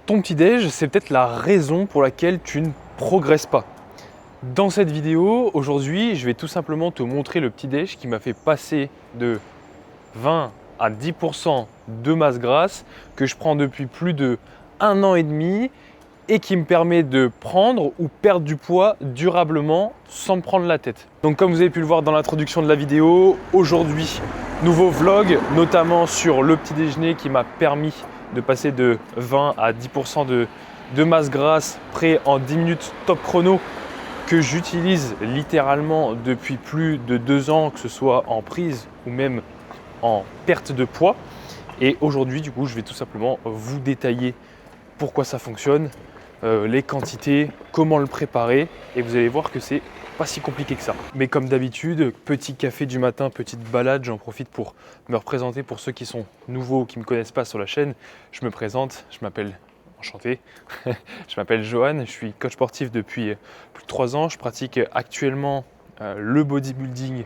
Ton petit-déj, c'est peut-être la raison pour laquelle tu ne progresses pas. Dans cette vidéo, aujourd'hui, je vais tout simplement te montrer le petit-déj qui m'a fait passer de 20 à 10% de masse grasse que je prends depuis plus de 1 an et demi et qui me permet de prendre ou perdre du poids durablement sans me prendre la tête. Donc comme vous avez pu le voir dans l'introduction de la vidéo, aujourd'hui, nouveau vlog, notamment sur le petit déjeuner qui m'a permis de passer de 20 à 10% de masse grasse prêt en 10 minutes top chrono que j'utilise littéralement depuis plus de 2 ans, que ce soit en prise ou même en perte de poids. Et aujourd'hui, du coup, je vais tout simplement vous détailler pourquoi ça fonctionne, les quantités, comment le préparer, et vous allez voir que c'est pas si compliqué que ça. Mais comme d'habitude, petit café du matin, petite balade, j'en profite pour me représenter pour ceux qui sont nouveaux ou qui ne me connaissent pas sur la chaîne. Je me présente, je m'appelle, enchanté, je m'appelle Johan, je suis coach sportif depuis plus de 3 ans. Je pratique actuellement le bodybuilding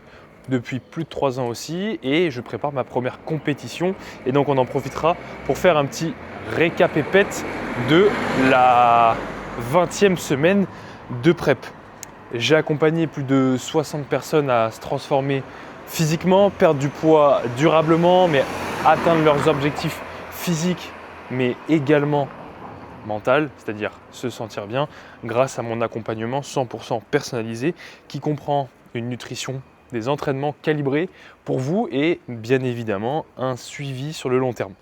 depuis plus de 3 ans aussi et je prépare ma première compétition. Et donc on en profitera pour faire un petit récapépète de la 20e semaine de prep. J'ai accompagné plus de 60 personnes à se transformer physiquement, perdre du poids durablement, mais atteindre leurs objectifs physiques, mais également mental, c'est-à-dire se sentir bien, grâce à mon accompagnement 100% personnalisé qui comprend une nutrition, des entraînements calibrés pour vous et bien évidemment un suivi sur le long terme.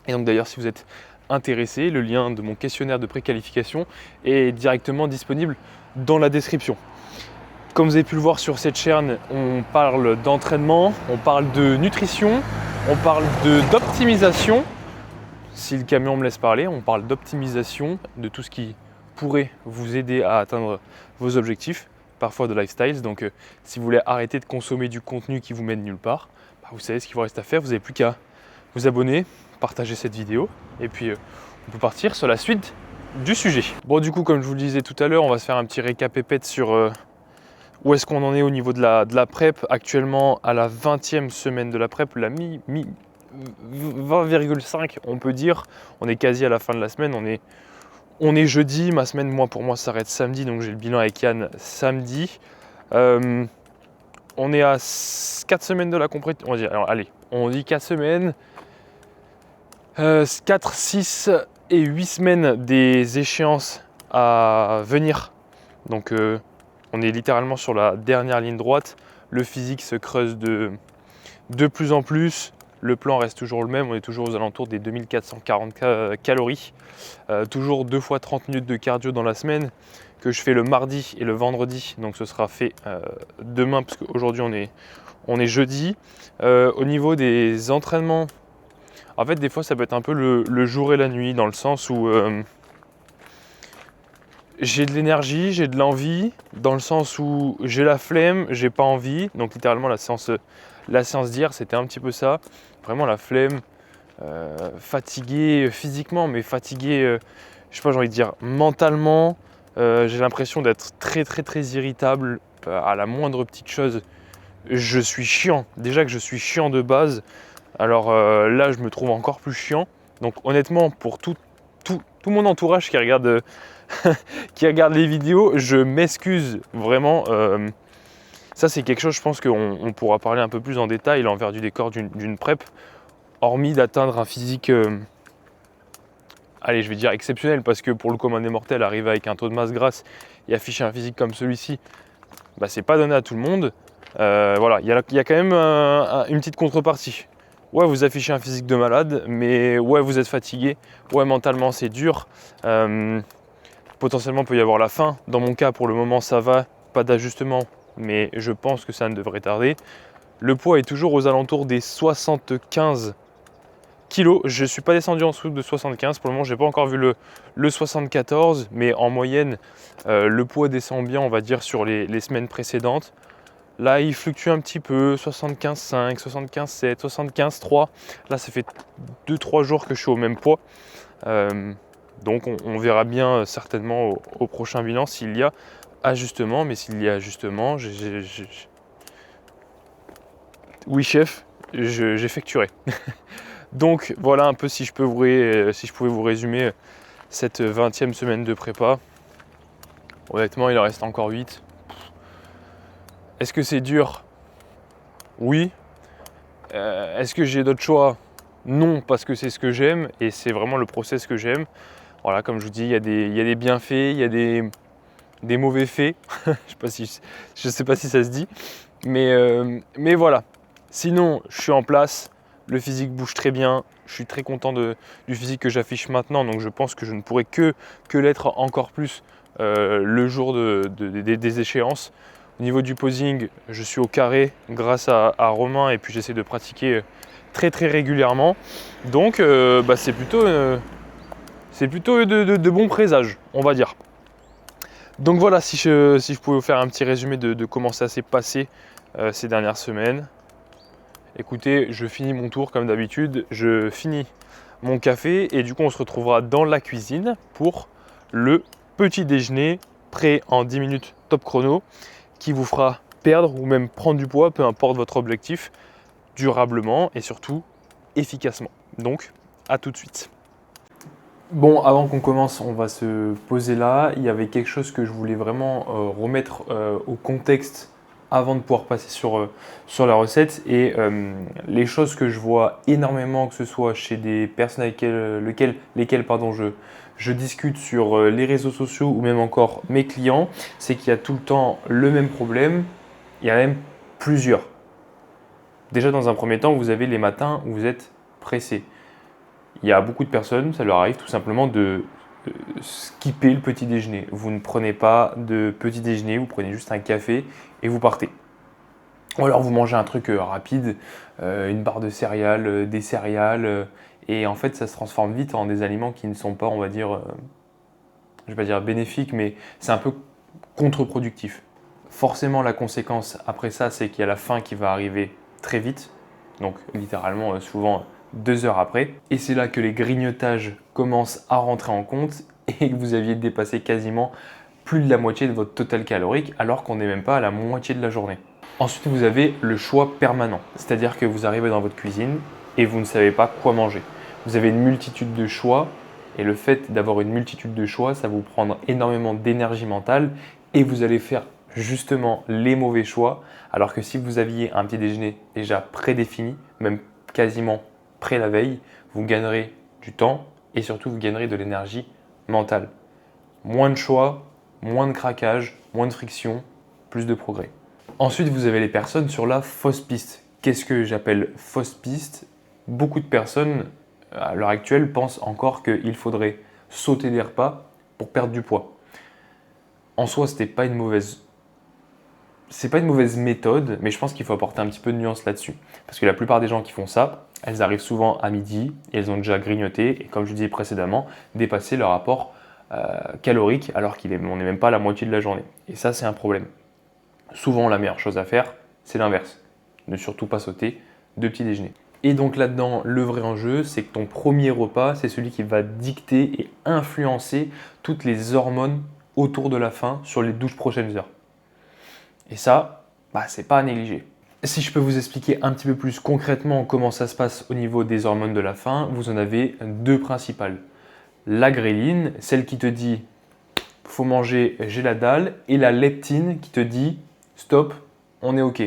Et donc d'ailleurs, si vous êtes intéressé, le lien de mon questionnaire de préqualification est directement disponible dans la description. Comme vous avez pu le voir sur cette chaîne, on parle d'entraînement, on parle de nutrition, on parle d'optimisation. Si le camion me laisse parler, on parle d'optimisation, de tout ce qui pourrait vous aider à atteindre vos objectifs, parfois de lifestyle. Donc si vous voulez arrêter de consommer du contenu qui vous mène nulle part, vous savez ce qu'il vous reste à faire, vous n'avez plus qu'à vous abonner, partager cette vidéo et puis on peut partir sur la suite du sujet. Bon, du coup, comme je vous le disais tout à l'heure, on va se faire un petit récapépète sur où est-ce qu'on en est au niveau de la prep. Actuellement à la 20e semaine de la prep, la 20,5 on peut dire. On est quasi à la fin de la semaine, on est jeudi, ma semaine pour moi s'arrête samedi, donc j'ai le bilan avec Yann samedi. On est à 4 semaines de la compétition, on va dire, alors allez, on dit 4 semaines, 4, 6 et 8 semaines des échéances à venir. Donc on est littéralement sur la dernière ligne droite. Le physique se creuse de plus en plus. Le plan reste toujours le même. On est toujours aux alentours des 2440 calories. Toujours 2 fois 30 minutes de cardio dans la semaine que je fais le mardi et le vendredi. Donc ce sera fait demain parce qu'aujourd'hui on est jeudi. Au niveau des entraînements, en fait des fois ça peut être un peu le jour et la nuit dans le sens où j'ai de l'énergie, j'ai de l'envie, dans le sens où j'ai la flemme, j'ai pas envie. Donc littéralement la séance d'hier c'était un petit peu ça. Vraiment la flemme, fatigué physiquement, mais fatigué, je sais pas, j'ai envie de dire mentalement. J'ai l'impression d'être très très très irritable à la moindre petite chose. Je suis chiant, déjà que je suis chiant de base. Alors là je me trouve encore plus chiant. Donc honnêtement pour tout mon entourage qui regarde qui regarde les vidéos, je m'excuse vraiment. Ça c'est quelque chose, je pense qu'on pourra parler un peu plus en détail, l'envers du décor d'une prep, hormis d'atteindre un physique, allez je vais dire exceptionnel, parce que pour le commun des mortels, arriver avec un taux de masse grasse et afficher un physique comme celui-ci, c'est pas donné à tout le monde. Voilà, il y a quand même une petite contrepartie. Ouais, vous affichez un physique de malade, mais ouais, vous êtes fatigué, ouais, mentalement c'est dur. Potentiellement, il peut y avoir la faim. Dans mon cas, pour le moment, ça va, pas d'ajustement, mais je pense que ça ne devrait tarder. Le poids est toujours aux alentours des 75 kg. Je ne suis pas descendu en dessous de 75. Pour le moment, je n'ai pas encore vu le 74, mais en moyenne, le poids descend bien, on va dire, sur les semaines précédentes. Là, il fluctue un petit peu, 75,5, 75,7, 75,3. Là, ça fait 2-3 jours que je suis au même poids. Donc on verra bien certainement au prochain bilan s'il y a ajustement, mais s'il y a ajustement, oui chef, j'effectuerai. Donc voilà un peu si je pouvais vous résumer cette 20e semaine de prépa. Honnêtement, il en reste encore 8. Est-ce que c'est dur? Oui. Est-ce que j'ai d'autres choix? Non, parce que c'est ce que j'aime et c'est vraiment le process que j'aime. Voilà, comme je vous dis, il y a des bienfaits, il y a des mauvais faits. Je ne sais pas si ça se dit. Mais voilà. Sinon, je suis en place. Le physique bouge très bien. Je suis très content du physique que j'affiche maintenant. Donc je pense que je ne pourrais que l'être encore plus le jour des échéances. Au niveau du posing, je suis au carré grâce à Romain et puis j'essaie de pratiquer très régulièrement. Donc c'est plutôt de bons présages, on va dire. Donc voilà, si je pouvais vous faire un petit résumé de comment ça s'est passé ces dernières semaines. Écoutez, je finis mon tour comme d'habitude, je finis mon café et du coup on se retrouvera dans la cuisine pour le petit déjeuner prêt en 10 minutes top chrono qui vous fera perdre ou même prendre du poids, peu importe votre objectif, durablement et surtout efficacement. Donc à tout de suite. Bon, avant qu'on commence, on va se poser là. Il y avait quelque chose que je voulais vraiment remettre au contexte avant de pouvoir passer sur la recette. Et les choses que je vois énormément, que ce soit chez des personnes avec lesquelles je discute sur les réseaux sociaux ou même encore mes clients, c'est qu'il y a tout le temps le même problème. Il y en a même plusieurs. Déjà, dans un premier temps, vous avez les matins où vous êtes pressé. Il y a beaucoup de personnes, ça leur arrive tout simplement de skipper le petit déjeuner. Vous ne prenez pas de petit déjeuner, vous prenez juste un café et vous partez. Ou alors vous mangez un truc rapide, une barre de céréales, des céréales, et en fait ça se transforme vite en des aliments qui ne sont pas, on va dire, je ne vais pas dire bénéfiques, mais c'est un peu contre-productif. Forcément la conséquence après ça, c'est qu'il y a la faim qui va arriver très vite, donc littéralement souvent 2 heures après. Et c'est là que les grignotages commencent à rentrer en compte et que vous aviez dépassé quasiment plus de la moitié de votre total calorique alors qu'on n'est même pas à la moitié de la journée. Ensuite, vous avez le choix permanent, c'est-à-dire que vous arrivez dans votre cuisine et vous ne savez pas quoi manger. Vous avez une multitude de choix et le fait d'avoir une multitude de choix, ça va vous prendre énormément d'énergie mentale et vous allez faire justement les mauvais choix alors que si vous aviez un petit déjeuner déjà prédéfini, même quasiment près la veille, vous gagnerez du temps et surtout vous gagnerez de l'énergie mentale. Moins de choix, moins de craquage, moins de friction, plus de progrès. Ensuite, vous avez les personnes sur la fausse piste. Qu'est-ce que j'appelle fausse piste? Beaucoup de personnes à l'heure actuelle pensent encore qu'il faudrait sauter des repas pour perdre du poids. En soi, c'est pas une mauvaise méthode, mais je pense qu'il faut apporter un petit peu de nuance là-dessus. Parce que la plupart des gens qui font ça, elles arrivent souvent à midi et elles ont déjà grignoté et comme je disais précédemment, dépassé leur apport calorique alors qu'on n'est même pas à la moitié de la journée. Et ça, c'est un problème. Souvent, la meilleure chose à faire, c'est l'inverse. Ne surtout pas sauter de petit déjeuner. Et donc là-dedans, le vrai enjeu, c'est que ton premier repas, c'est celui qui va dicter et influencer toutes les hormones autour de la faim sur les 12 prochaines heures. Et ça, c'est pas à négliger. Si je peux vous expliquer un petit peu plus concrètement comment ça se passe au niveau des hormones de la faim, vous en avez 2 principales. La gréline, celle qui te dit faut manger, j'ai la dalle, et la leptine qui te dit stop, on est ok.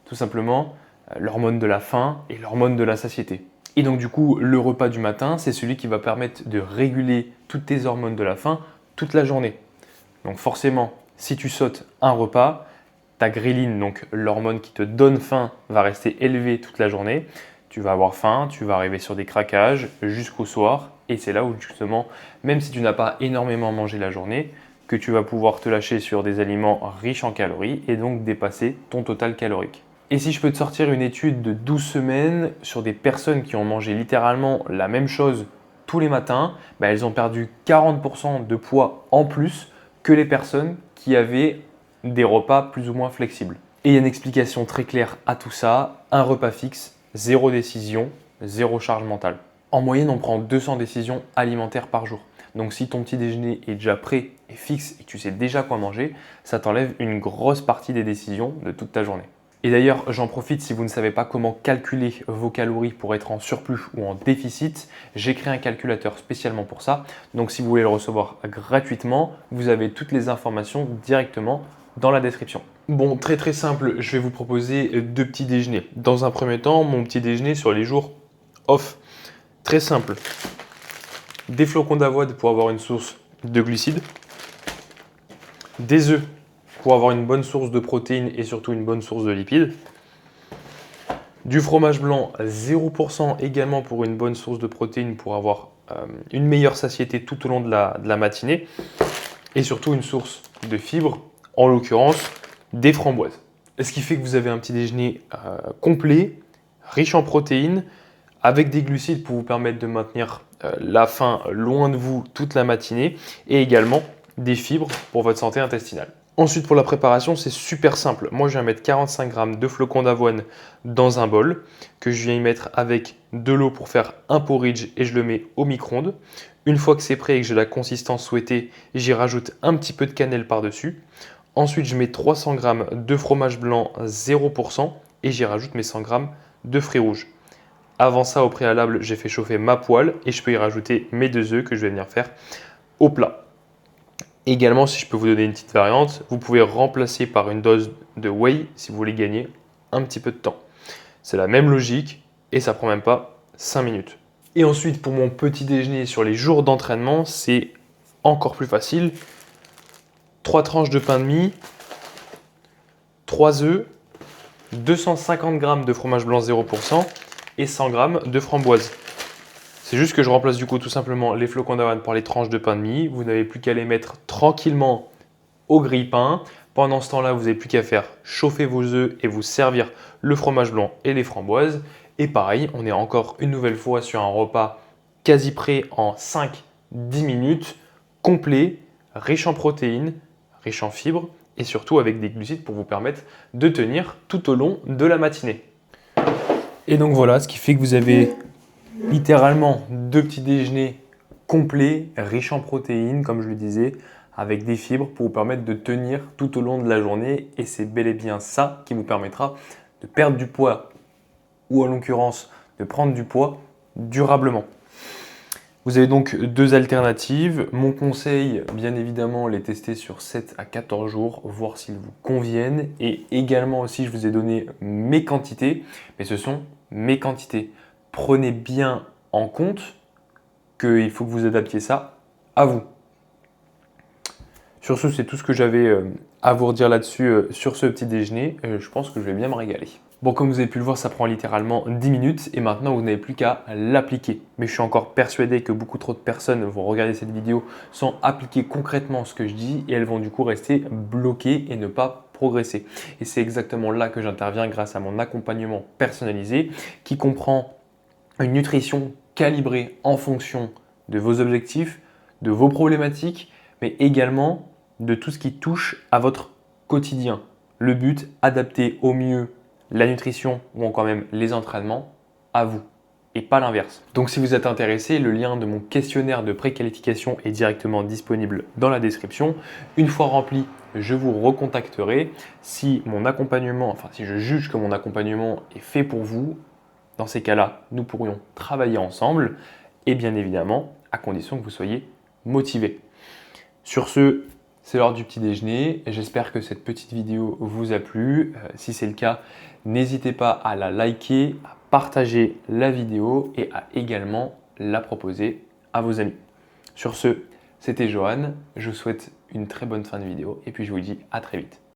Tout simplement, l'hormone de la faim et l'hormone de la satiété. Et donc du coup, le repas du matin, c'est celui qui va permettre de réguler toutes tes hormones de la faim toute la journée. Donc forcément, si tu sautes un repas, ta gréline, donc l'hormone qui te donne faim, va rester élevée toute la journée. Tu vas avoir faim, tu vas arriver sur des craquages jusqu'au soir. Et c'est là où justement, même si tu n'as pas énormément mangé la journée, que tu vas pouvoir te lâcher sur des aliments riches en calories et donc dépasser ton total calorique. Et si je peux te sortir une étude de 12 semaines sur des personnes qui ont mangé littéralement la même chose tous les matins, elles ont perdu 40% de poids en plus que les personnes qui avaient des repas plus ou moins flexibles. Et il y a une explication très claire à tout ça, un repas fixe, 0 décision, 0 charge mentale. En moyenne, on prend 200 décisions alimentaires par jour. Donc si ton petit déjeuner est déjà prêt et fixe et tu sais déjà quoi manger, ça t'enlève une grosse partie des décisions de toute ta journée. Et d'ailleurs, j'en profite si vous ne savez pas comment calculer vos calories pour être en surplus ou en déficit, j'ai créé un calculateur spécialement pour ça. Donc si vous voulez le recevoir gratuitement, vous avez toutes les informations directement dans la description. Bon, très simple, je vais vous proposer 2 petits déjeuners. Dans un premier temps, mon petit déjeuner sur les jours off. Très simple. Des flocons d'avoine pour avoir une source de glucides. Des œufs pour avoir une bonne source de protéines et surtout une bonne source de lipides. Du fromage blanc 0% également pour une bonne source de protéines pour avoir une meilleure satiété tout au long de la matinée. Et surtout une source de fibres, en l'occurrence des framboises. Ce qui fait que vous avez un petit déjeuner complet, riche en protéines, avec des glucides pour vous permettre de maintenir la faim loin de vous toute la matinée et également des fibres pour votre santé intestinale. Ensuite, pour la préparation, c'est super simple. Moi, je viens mettre 45 g de flocons d'avoine dans un bol que je viens y mettre avec de l'eau pour faire un porridge et je le mets au micro-ondes. Une fois que c'est prêt et que j'ai la consistance souhaitée, j'y rajoute un petit peu de cannelle par-dessus. Ensuite, je mets 300 g de fromage blanc 0% et j'y rajoute mes 100 g de fruits rouges. Avant ça, au préalable, j'ai fait chauffer ma poêle et je peux y rajouter mes 2 œufs que je vais venir faire au plat. Également, si je peux vous donner une petite variante, vous pouvez remplacer par une dose de whey si vous voulez gagner un petit peu de temps. C'est la même logique et ça prend même pas 5 minutes. Et ensuite, pour mon petit déjeuner sur les jours d'entraînement, c'est encore plus facile. 3 tranches de pain de mie, 3 œufs, 250 g de fromage blanc 0% et 100 g de framboises. C'est juste que je remplace du coup tout simplement les flocons d'avoine par les tranches de pain de mie. Vous n'avez plus qu'à les mettre tranquillement au grille-pain. Pendant ce temps-là, vous n'avez plus qu'à faire chauffer vos œufs et vous servir le fromage blanc et les framboises. Et pareil, on est encore une nouvelle fois sur un repas quasi prêt en 5-10 minutes, complet, riche en protéines, riche en fibres et surtout avec des glucides pour vous permettre de tenir tout au long de la matinée. Et donc voilà, ce qui fait que vous avez littéralement 2 petits déjeuners complets, riches en protéines, comme je le disais, avec des fibres pour vous permettre de tenir tout au long de la journée. Et c'est bel et bien ça qui vous permettra de perdre du poids ou en l'occurrence de prendre du poids durablement. Vous avez donc 2 alternatives. Mon conseil, bien évidemment, les tester sur 7 à 14 jours, voir s'ils vous conviennent. Et également aussi, je vous ai donné mes quantités, mais ce sont mes quantités. Prenez bien en compte qu'il faut que vous adaptiez ça à vous. Sur ce, c'est tout ce que j'avais à vous redire là-dessus sur ce petit déjeuner. Je pense que je vais bien me régaler. Bon, comme vous avez pu le voir, ça prend littéralement 10 minutes et maintenant vous n'avez plus qu'à l'appliquer. Mais je suis encore persuadé que beaucoup trop de personnes vont regarder cette vidéo sans appliquer concrètement ce que je dis et elles vont du coup rester bloquées et ne pas progresser. Et c'est exactement là que j'interviens grâce à mon accompagnement personnalisé qui comprend une nutrition calibrée en fonction de vos objectifs, de vos problématiques, mais également de tout ce qui touche à votre quotidien. Le but, adapter au mieux la nutrition ou encore même les entraînements à vous et pas l'inverse. Donc si vous êtes intéressé, le lien de mon questionnaire de préqualification est directement disponible dans la description. Une fois rempli, je vous recontacterai si si je juge que mon accompagnement est fait pour vous. Dans ces cas-là, nous pourrions travailler ensemble et bien évidemment, à condition que vous soyez motivé. Sur ce, c'est l'heure du petit déjeuner. J'espère que cette petite vidéo vous a plu. Si c'est le cas, n'hésitez pas à la liker, à partager la vidéo et à également la proposer à vos amis. Sur ce, c'était Johan. Je vous souhaite une très bonne fin de vidéo et puis je vous dis à très vite.